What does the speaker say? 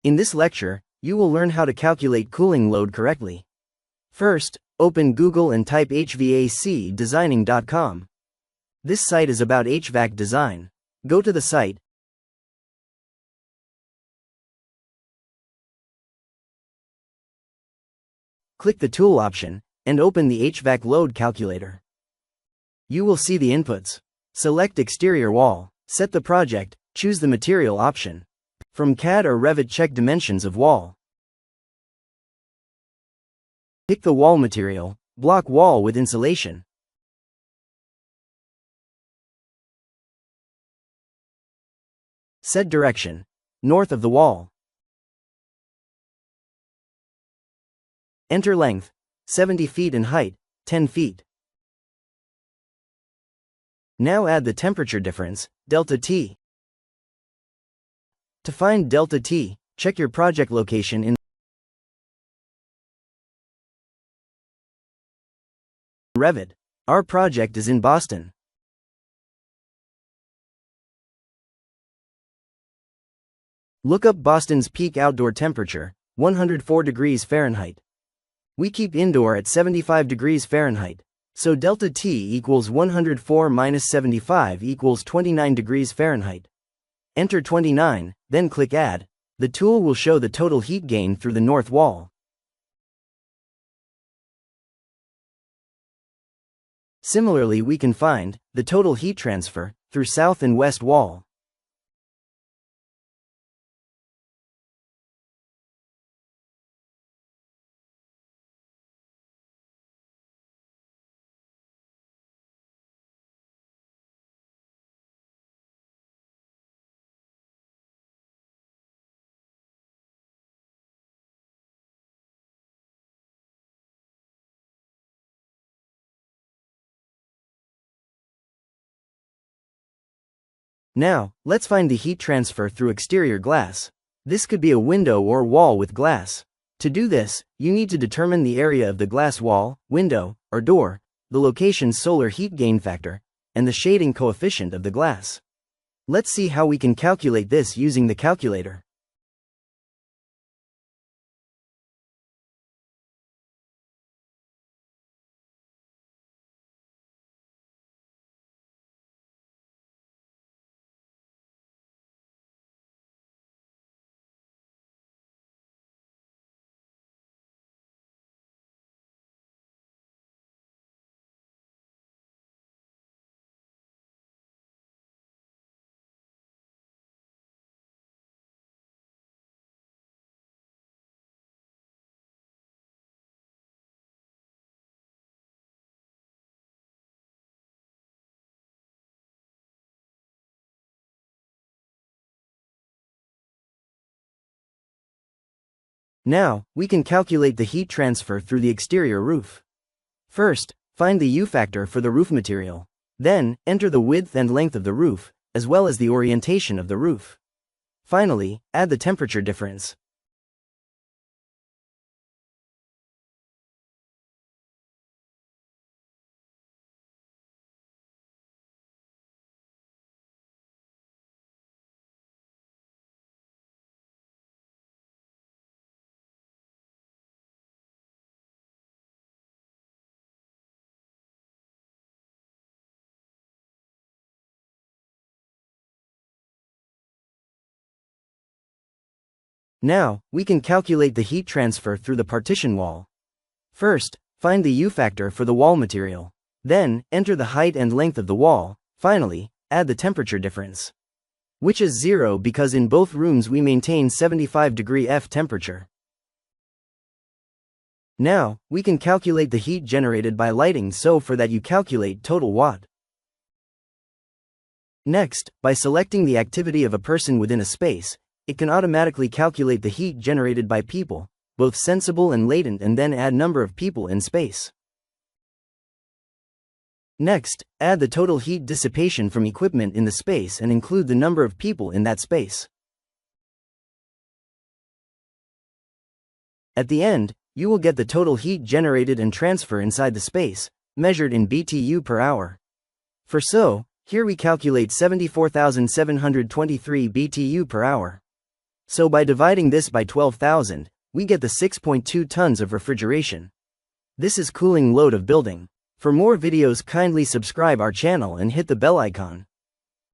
In this lecture, you will learn how to calculate cooling load correctly. First, open Google and type hvacdesigning.com. This site is about HVAC design. Go to the site. Click the Tool option, and open the HVAC load calculator. You will see the inputs. Select Exterior Wall, set the project, choose the Material option. From CAD or Revit, check Dimensions of Wall. Pick the wall material, block wall with insulation. Set direction, north of the wall. Enter length, 70 feet, and height, 10 feet. Now add the temperature difference, delta T. To find delta T, check your project location in Revit. Our project is in Boston. Look up Boston's peak outdoor temperature, 104 degrees Fahrenheit. We keep indoor at 75 degrees Fahrenheit, so delta T equals 104 minus 75 equals 29 degrees Fahrenheit. Enter 29, then click Add. The tool will show the total heat gain through the north wall. Similarly, we can find the total heat transfer through south and west wall. Now, let's find the heat transfer through exterior glass. This could be a window or wall with glass. To do this, you need to determine the area of the glass wall, window, or door, the location's solar heat gain factor, and the shading coefficient of the glass. Let's see how we can calculate this using the calculator. Now, we can calculate the heat transfer through the exterior roof. First, find the U factor for the roof material. Then, enter the width and length of the roof, as well as the orientation of the roof. Finally, add the temperature difference. Now, we can calculate the heat transfer through the partition wall. First, find the U factor for the wall material. Then, enter the height and length of the wall. Finally, add the temperature difference, which is 0 because in both rooms we maintain 75° F temperature. Now, we can calculate the heat generated by lighting, so for that you calculate total watt. Next, by selecting the activity of a person within a space, it can automatically calculate the heat generated by people, both sensible and latent, and then add number of people in space. Next, add the total heat dissipation from equipment in the space and include the number of people in that space. At the end, you will get the total heat generated and transfer inside the space, measured in BTU per hour. Here we calculate 74,723 BTU per hour. So by dividing this by 12,000, we get the 6.2 tons of refrigeration. This is cooling load of building. For more videos, kindly subscribe our channel and hit the bell icon.